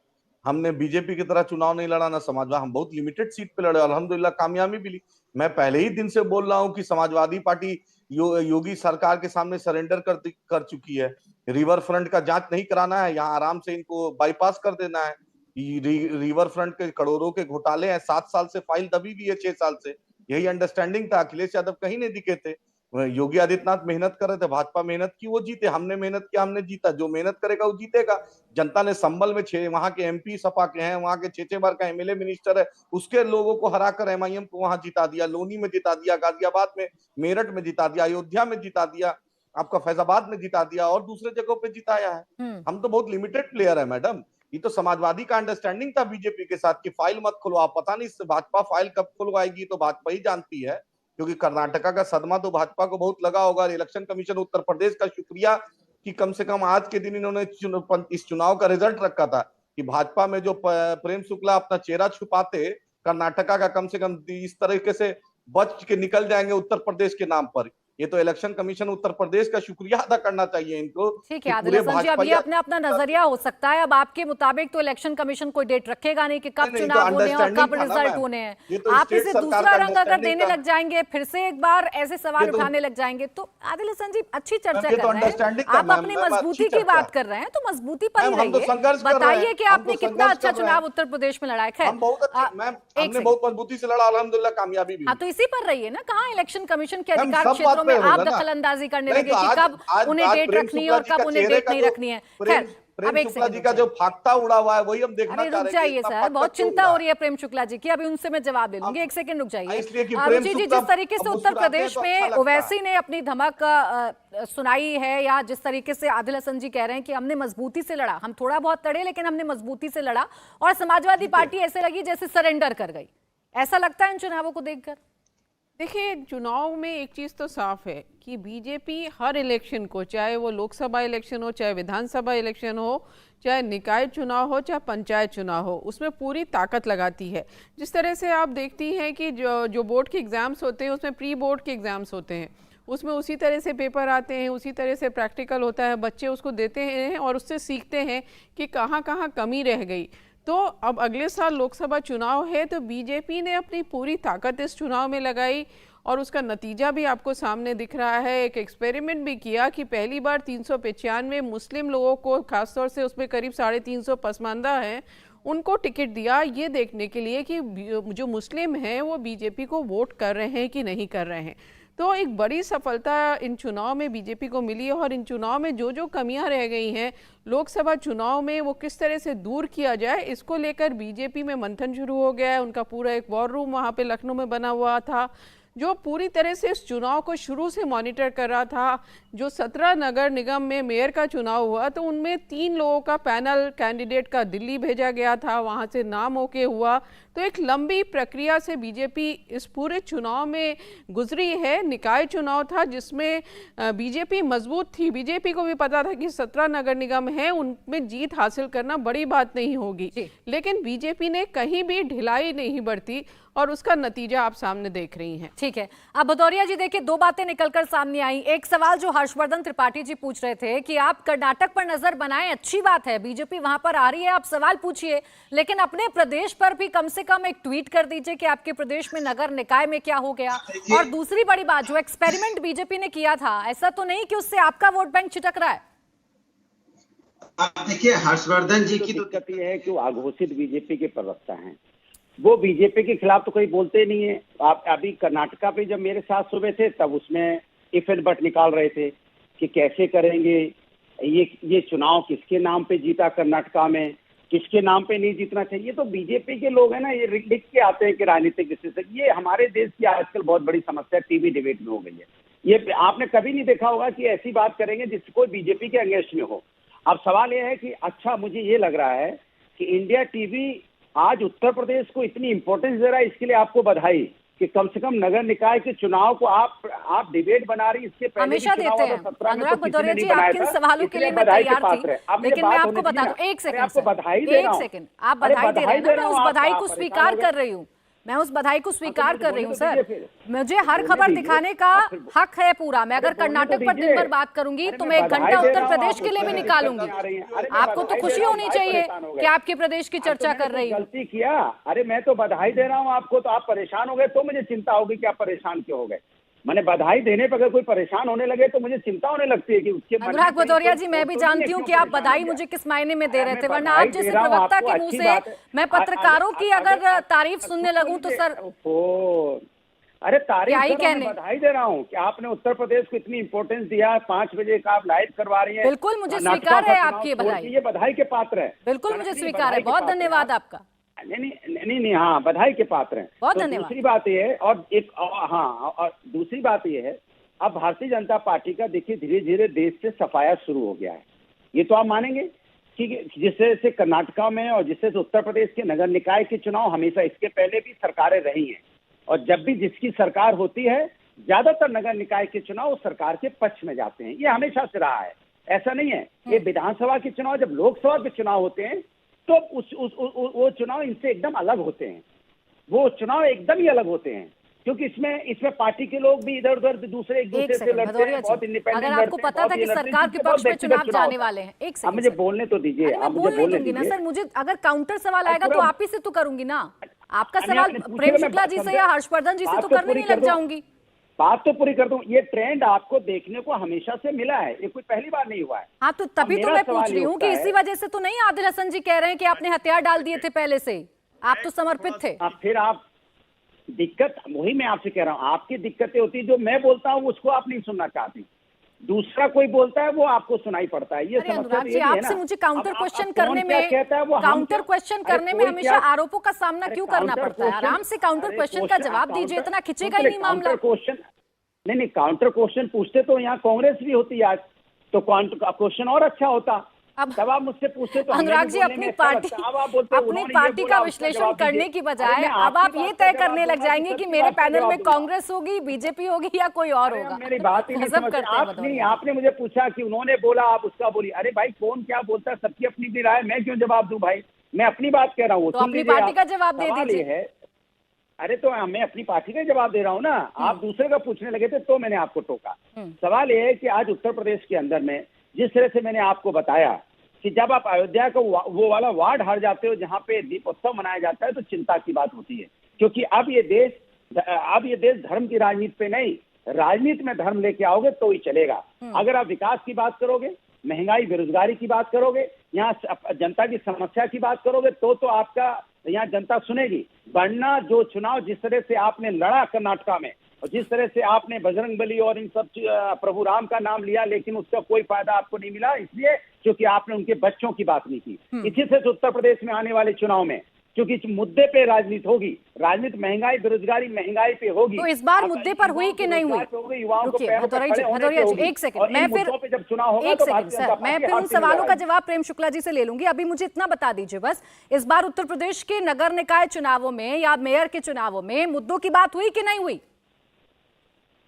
हमने बीजेपी की तरह चुनाव नहीं लड़ा, ना समाजवादी। हम बहुत लिमिटेड सीट पे लड़े, अल्हम्दुलिल्लाह कामयाबी मिली। मैं पहले ही दिन से बोल रहा हूँ कि समाजवादी पार्टी योगी सरकार के सामने सरेंडर कर चुकी है। रिवर फ्रंट का जांच नहीं कराना है, यहाँ आराम से इनको बाईपास कर देना है। रिवर फ्रंट के करोड़ों के घोटाले हैं, 7 साल से फाइल दबी हुई है, 6 साल से। यही अंडरस्टैंडिंग था। अखिलेश यादव कहीं नहीं दिखे थे। योगी आदित्यनाथ मेहनत कर रहे थे, भाजपा मेहनत की, वो जीते। हमने मेहनत किया, हमने जीता। जो मेहनत करेगा वो जीतेगा। जनता ने संबल में 6 वहां के MP सपा के हैं, वहां के 6 बार का MLA मिनिस्टर है, उसके लोगों को हराकर MIM को वहां जिता दिया। लोनी में जिता दिया, गाजियाबाद में, मेरठ में जिता दिया, अयोध्या में जिता दिया, आपका फैजाबाद में जिता दिया, और दूसरे जगहों पे जिताया है। हम तो बहुत लिमिटेड प्लेयर है मैडम। ये तो समाजवादी का अंडरस्टैंडिंग था बीजेपी के साथ कि फाइल मत खुलवाओ। पता नहीं भाजपा फाइल कब खुलवाएगी तो भाजपा ही जानती है। क्योंकि कर्नाटका का सदमा तो भाजपा को बहुत लगा होगा। इलेक्शन कमीशन उत्तर प्रदेश का शुक्रिया कि कम से कम आज के दिन इन्होंने इस चुनाव का रिजल्ट रखा था कि भाजपा में जो प्रेम शुक्ला अपना चेहरा छुपाते, कर्नाटका का कम से कम इस तरीके से बच के निकल जाएंगे उत्तर प्रदेश के नाम पर। ये तो इलेक्शन कमीशन उत्तर प्रदेश का शुक्रिया अदा करना चाहिए इनको। ठीक है आदिल हसन जी, अब ये अपना अपना नजरिया हो सकता है। अब आपके मुताबिक तो इलेक्शन कमीशन कोई डेट रखेगा नहीं कि कब चुनाव होने हैं और कब रिजल्ट होने हैं। आप इसे दूसरा रंग अगर देने लग जाएंगे, फिर से एक बार ऐसे सवाल उठाने लग जाएंगे, तो आदिल हसन जी अच्छी चर्चा कर रहे हैं, आप अपनी मजबूती की बात कर रहे हैं, तो मजबूती पर ही रहिए। बताइए कि आपने कितना अच्छा चुनाव उत्तर प्रदेश में लड़ा है। खैर हमने बहुत मजबूती से लड़ा, अल्हम्दुलिल्लाह कामयाबी भी। हाँ, तो इसी पर रहिए ना। कहाँ इलेक्शन कमीशन के अधिकार क्षेत्रों में आप दखल करने लगे कि कब उन्हें डेट रखनी है और कब उन्हें डेट नहीं रखनी है। खैर, अब एक शुक्ला जी का जो फाख्ता उड़ा हुआ है वही हम देखना चाह रहे हैं। रुक जाइए सर, बहुत चिंता हो रही है प्रेम शुक्ला जी की, अभी उनसे मैं जवाब दे लूंगी। एक सेकंड रुक जाइए। रुचि जी, जिस तरीके से उत्तर प्रदेश में ओवैसी ने अपनी धमक सुनाई है, या जिस तरीके से आदिल हसन जी कह रहे हैं कि हमने मजबूती से लड़ा, हम थोड़ा बहुत लड़े लेकिन हमने मजबूती से लड़ा, और समाजवादी पार्टी ऐसे लगी जैसे सरेंडर कर गई, ऐसा लगता है इन चुनावों को देखकर? देखिए, चुनाव में एक चीज़ तो साफ है कि बीजेपी हर इलेक्शन को, चाहे वो लोकसभा इलेक्शन हो, चाहे विधानसभा इलेक्शन हो, चाहे निकाय चुनाव हो, चाहे पंचायत चुनाव हो, उसमें पूरी ताकत लगाती है। जिस तरह से आप देखती हैं कि जो बोर्ड के एग्ज़ाम्स होते हैं उसमें प्री बोर्ड के एग्ज़ाम्स होते हैं, उसमें उसी तरह से पेपर आते हैं, उसी तरह से प्रैक्टिकल होता है, बच्चे उसको देते हैं और उससे सीखते हैं कि कहाँ कहाँ कमी रह गई। तो अब अगले साल लोकसभा चुनाव है, तो बीजेपी ने अपनी पूरी ताकत इस चुनाव में लगाई और उसका नतीजा भी आपको सामने दिख रहा है। एक एक्सपेरिमेंट भी किया कि पहली बार 395 मुस्लिम लोगों को, खासतौर से उसमें करीब 350 पसमानदा हैं, उनको टिकट दिया, ये देखने के लिए कि जो मुस्लिम हैं वो बीजेपी को वोट कर रहे हैं कि नहीं कर रहे हैं। तो एक बड़ी सफलता इन चुनाव में बीजेपी को मिली है, और इन चुनाव में जो जो कमियां रह गई हैं लोकसभा चुनाव में, वो किस तरह से दूर किया जाए, इसको लेकर बीजेपी में मंथन शुरू हो गया है। उनका पूरा एक वॉर रूम वहाँ पे लखनऊ में बना हुआ था, जो पूरी तरह से इस चुनाव को शुरू से मॉनिटर कर रहा था। जो 17 नगर निगम में मेयर का चुनाव हुआ, तो उनमें 3 लोगों का पैनल कैंडिडेट का दिल्ली भेजा गया था, वहाँ से नाम ओके हुआ। तो एक लंबी प्रक्रिया से बीजेपी इस पूरे चुनाव में गुजरी है। निकाय चुनाव था जिसमें बीजेपी मजबूत थी, बीजेपी को भी पता था कि 17 नगर निगम हैं, उनमें जीत हासिल करना बड़ी बात नहीं होगी, लेकिन बीजेपी ने कहीं भी ढिलाई नहीं बरती और उसका नतीजा आप सामने देख रही हैं। ठीक है, अब भदौरिया जी देखिए, 2 बातें निकलकर सामने आई। एक सवाल जो हर्षवर्धन त्रिपाठी जी पूछ रहे थे कि आप कर्नाटक पर नजर बनाएं, अच्छी बात है, बीजेपी वहां पर आ रही है, आप सवाल पूछिए, लेकिन अपने प्रदेश पर भी कम से कम एक ट्वीट कर दीजिए कि आपके प्रदेश में नगर निकाय में क्या हो गया। और दूसरी बड़ी बात, जो एक्सपेरिमेंट बीजेपी ने किया था, ऐसा तो नहीं कि उससे आपका वोट बैंक छिटक रहा है? आप देखिए, हर्षवर्धन जी की दिक्कत ये है कि वो अघोषित बीजेपी के प्रवक्ता हैं, वो बीजेपी के खिलाफ तो कोई बोलते नहीं है। आप अभी कर्नाटका पे जब मेरे साथ सुबह थे, तब उसमें इफ एंड बट निकाल रहे थे कि कैसे करेंगे ये चुनाव, किसके नाम पे जीता कर्नाटका में, किसके नाम पे नहीं जीतना चाहिए। तो बीजेपी के लोग हैं ना, ये लिख के आते हैं कि राजनीतिक विश्लेषक। ये हमारे देश की आजकल बहुत बड़ी समस्या टीवी डिबेट में हो गई है। ये आपने कभी नहीं देखा होगा कि ऐसी बात करेंगे जिससे कोई बीजेपी के अगेंस्ट में हो। अब सवाल ये है कि अच्छा, मुझे ये लग रहा है कि इंडिया टीवी आज उत्तर प्रदेश को इतनी इंपॉर्टेंस दे रहा है, इसके लिए आपको बधाई कि कम से कम नगर निकाय के चुनाव को आप डिबेट बना रही। इसके पहले हमेशा देते हैं अनुराग भदौरिया जी, आपके सवालों के लिए मैं तैयार थी, लेकिन मैं आपको बता दूं, एक सेकंड, आप बधाई दे रहे हैं ना, मैं उस बधाई को स्वीकार कर रही हूँ, मैं उस बधाई को स्वीकार कर रही हूँ सर। मुझे हर खबर दिखाने का हक है पूरा। मैं अगर कर्नाटक पर दिन भर बात करूंगी तो मैं 1 घंटा उत्तर प्रदेश के लिए भी निकालूंगी। आपको तो खुशी होनी चाहिए कि आपके प्रदेश की चर्चा कर रही हूँ। गलती किया, अरे मैं तो बधाई दे रहा हूँ आपको, तो आप परेशान हो गए तो मुझे चिंता होगी कि आप परेशान क्यों हो गए। मैंने बधाई देने पर अगर कोई परेशान होने लगे तो मुझे चिंता होने लगती है कि उसके। अनुराग भदौरिया जी, मैं भी जानती हूँ कि आप बधाई मुझे किस मायने में दे रहे थे, वरना आप जैसे प्रवक्ता के मुंह से मैं पत्रकारों की अगर तारीफ सुनने लगूं तो सर अरे तारीफ कहने बधाई दे रहा हूँ कि आपने उत्तर प्रदेश को इतनी इंपॉर्टेंस दिया। 5 बजे का आप लाइव करवा रही है। बिल्कुल मुझे स्वीकार है आपकी बधाई, ये बधाई के पात्र है। बिल्कुल मुझे स्वीकार है, बहुत धन्यवाद आपका। नहीं, हाँ, बधाई के पात्र हैं। बहुत तो धन्यवाद। दूसरी बात ये है, और दूसरी बात ये है, अब भारतीय जनता पार्टी का देखिए धीरे धीरे देश से सफाया शुरू हो गया है। ये तो आप मानेंगे कि जिस तरह से कर्नाटका में और जिस तरह से उत्तर प्रदेश के नगर निकाय के चुनाव, हमेशा इसके पहले भी सरकारें रही हैं, और जब भी जिसकी सरकार होती है ज्यादातर नगर निकाय के चुनाव सरकार के पक्ष में जाते हैं। ये हमेशा से रहा है, ऐसा नहीं है। ये विधानसभा के चुनाव, जब लोकसभा के चुनाव होते हैं तो वो चुनाव इनसे एकदम अलग होते हैं। वो चुनाव एकदम ही अलग होते हैं, क्योंकि इसमें पार्टी के लोग भी इधर उधर दूसरे एक दूसरे से लड़ते हैं, बहुत इंडिपेंडेंट। अगर आपको पता था कि सरकार के पक्ष में चुनाव जाने वाले हैं, एक सेकंड मुझे बोलने तो दीजिए। मैं बोलने दूंगी ना सर। मुझे अगर काउंटर सवाल आएगा तो आप ही से तो करूंगी ना। आपका सवाल प्रेम शुक्ला जी से या हर्षवर्धन जी से तो करने नहीं लग जाऊंगी। बात तो पूरी कर दूं। ये ट्रेंड आपको देखने को हमेशा से मिला है, ये कोई पहली बार नहीं हुआ है। हाँ, तो तभी तो मैं पूछ रही हूँ कि इसी वजह से तो नहीं आदिल हसन जी कह रहे हैं कि आपने हथियार डाल दिए थे पहले से, आप तो समर्पित थे। फिर आप दिक्कत, वही मैं आपसे कह रहा हूँ, आपकी दिक्कतें होती है, जो मैं बोलता हूँ उसको आप नहीं सुनना चाहती, दूसरा कोई बोलता है वो आपको सुनाई पड़ता है। ये समस्या जी, आपसे मुझे काउंटर क्वेश्चन करने में हमेशा आरोपों का सामना क्यों करना पड़ता है? आराम से काउंटर क्वेश्चन का जवाब दीजिए, इतना खिंचेगा ही नहीं मामला। नहीं, काउंटर क्वेश्चन पूछते तो यहाँ कांग्रेस भी होती आज, तो क्वेश्चन और अच्छा होता। तब आप मुझसे पूछते तो अनुराग जी, अपनी पार्टी का विश्लेषण करने की बजाय अब आप ये तय करने लग जाएंगे कि मेरे पैनल में कांग्रेस होगी, बीजेपी होगी या कोई और होगा। मेरी बात ही नहीं, आपने मुझे पूछा कि उन्होंने बोला आप उसका बोलिए। अरे भाई, कौन क्या बोलता है, सबकी अपनी भी राय, मैं क्यों जवाब दूं भाई? मैं अपनी बात कह रहा हूँ, तो अपनी पार्टी का जवाब दे दीजिए। अरे तो मैं अपनी पार्टी का जवाब दे रहा हूँ ना, आप दूसरे का पूछने लगे थे तो मैंने आपको टोका। सवाल ये है कि आज उत्तर प्रदेश के अंदर में जिस तरह से मैंने आपको बताया कि जब आप अयोध्या को वो वाला वार्ड हार जाते हो जहाँ पे दीपोत्सव मनाया जाता है, तो चिंता की बात होती है, क्योंकि अब ये देश धर्म की राजनीति पे नहीं, राजनीति में धर्म लेके आओगे तो ही चलेगा। अगर आप विकास की बात करोगे, महंगाई बेरोजगारी की बात करोगे, यहाँ जनता की समस्या की बात करोगे, तो आपका यहाँ जनता सुनेगी। वरना जो चुनाव जिस तरह से आपने लड़ा कर्नाटका में, और जिस तरह से आपने बजरंगबली और इन सब प्रभु राम का नाम लिया, लेकिन उसका कोई फायदा आपको नहीं मिला, इसलिए क्योंकि आपने उनके बच्चों की बात नहीं की। इसी से उत्तर प्रदेश में आने वाले चुनाव में क्योंकि इस मुद्दे पे राजनीति होगी, राजनीति महंगाई बेरोजगारी महंगाई पे होगी। तो इस बार मुद्दे पर हुई कि नहीं हुई? भदौरिया जी, एक सेकंड, मैं फिर जब चुनाव होगा एक सेकंड सर, मैं फिर उन सवालों का जवाब प्रेम शुक्ला जी से ले लूंगी। अभी मुझे इतना बता दीजिए बस, इस बार उत्तर प्रदेश के नगर निकाय चुनावों में या मेयर के चुनावों में मुद्दों की बात हुई कि नहीं हुई?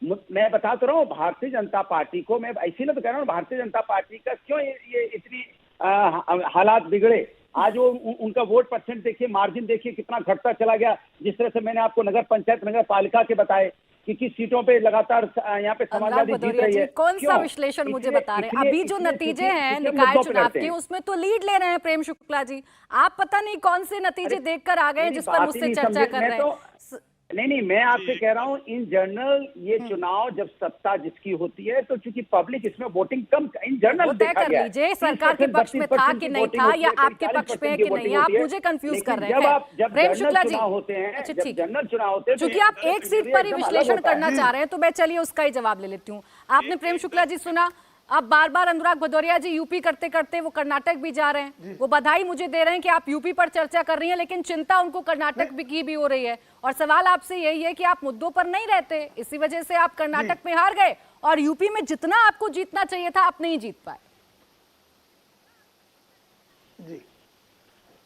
मैं बता तो रहा हूँ, भारतीय जनता पार्टी को, मैं इसीलिए तो कह रहा हूँ, भारतीय जनता पार्टी का क्यों ये इतनी हालात बिगड़े। आज वो उनका वोट परसेंट देखिए, मार्जिन देखिए कितना घटता चला गया। जिस तरह से मैंने आपको नगर पंचायत नगर पालिका के बताए कि किस सीटों पे लगातार यहाँ पे समाजवादी जीत रही है। कौन सा विश्लेषण मुझे बता रहे हैं? अभी जो नतीजे हैं निकाय चुनाव के, उसमें तो लीड ले रहे हैं प्रेम शुक्ला जी। आप पता नहीं कौन से नतीजे देखकर आ गए जिस पर मुझसे चर्चा कर रहे हैं। नहीं, मैं आपसे कह रहा हूँ, इन जनरल ये चुनाव जब सत्ता जिसकी होती है तो चूंकि पब्लिक इसमें वोटिंग कम इन जनरल तय कर लीजिए सरकार के पक्ष में था कि नहीं था, या आपके पक्ष में कि नहीं, आप मुझे कंफ्यूज कर रहे हैं। प्रेम शुक्ला जी, अच्छा ठीक, जनरल चुनाव होते हैं, क्योंकि आप एक सीट पर ही विश्लेषण करना चाह रहे हैं, तो मैं चलिए उसका ही जवाब ले लेती हूँ। आपने प्रेम शुक्ला जी सुना, अब बार बार अनुराग भदौरिया जी यूपी करते करते वो कर्नाटक भी जा रहे हैं। वो बधाई मुझे दे रहे हैं कि आप यूपी पर चर्चा कर रही हैं, लेकिन चिंता उनको कर्नाटक की भी हो रही है। और सवाल आपसे यही है कि आप मुद्दों पर नहीं रहते, इसी वजह से आप कर्नाटक में हार गए, और यूपी में जितना आपको जीतना चाहिए था आप नहीं जीत पाए। जी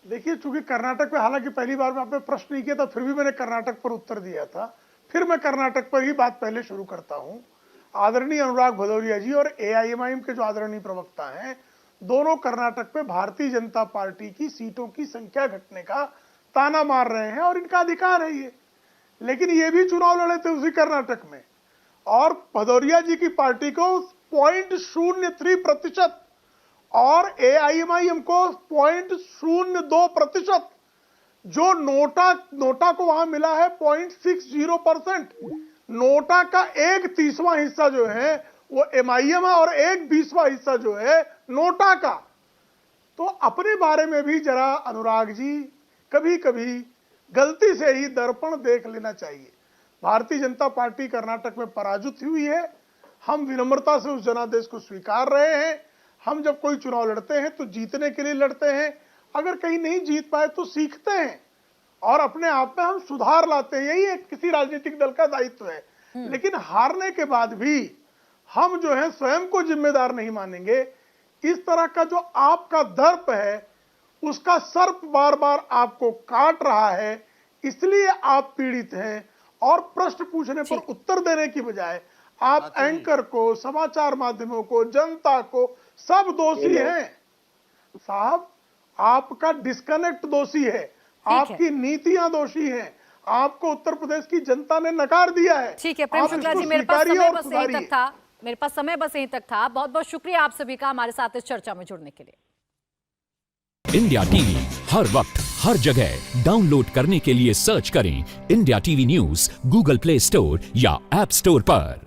देखिए, चूंकि कर्नाटक में, हालांकि पहली बार में आपने प्रश्न नहीं किया था, फिर भी मैंने कर्नाटक पर उत्तर दिया था, फिर मैं कर्नाटक पर ही बात पहले शुरू करता हूं। आदरणीय अनुराग भदौरिया जी और एआईएमआईएम के जो आदरणीय प्रवक्ता हैं, दोनों कर्नाटक में भारतीय जनता पार्टी की सीटों की संख्या घटने का ताना मार रहे हैं, और इनका अधिकार है ये। लेकिन ये भी चुनाव लड़े थे उसी कर्नाटक में, और भदौरिया जी की पार्टी को 0.03% और एआईएमआईएम को 0.02%, जो नोटा को वहां मिला है 0.60%। नोटा का 1/30वां हिस्सा जो है वो एमआईएम है, और 1/20वां हिस्सा जो है नोटा का। तो अपने बारे में भी जरा अनुराग जी कभी कभी गलती से ही दर्पण देख लेना चाहिए। भारतीय जनता पार्टी कर्नाटक में पराजित हुई है, हम विनम्रता से उस जनादेश को स्वीकार रहे हैं। हम जब कोई चुनाव लड़ते हैं तो जीतने के लिए लड़ते हैं, अगर कहीं नहीं जीत पाए तो सीखते हैं और अपने आप में हम सुधार लाते हैं। यही एक किसी राजनीतिक दल का दायित्व है। लेकिन हारने के बाद भी हम जो है स्वयं को जिम्मेदार नहीं मानेंगे। इस तरह का जो आपका दर्प है, उसका सर्प बार बार आपको काट रहा है, इसलिए आप पीड़ित हैं, और प्रश्न पूछने पर उत्तर देने की बजाय आप एंकर को, समाचार माध्यमों को, जनता को सब दोषी हैं। साहब, आपका डिस्कनेक्ट दोषी है, आपकी नीतियां दोषी हैं, आपको उत्तर प्रदेश की जनता ने नकार दिया है। ठीक है प्रेम शुक्ला जी, मेरे पास समय बस यहीं तक था, मेरे पास समय बस यहीं तक था। बहुत बहुत शुक्रिया आप सभी का हमारे साथ इस चर्चा में जुड़ने के लिए। इंडिया टीवी हर वक्त हर जगह डाउनलोड करने के लिए सर्च करें India TV news Google play store या ऐप स्टोर पर।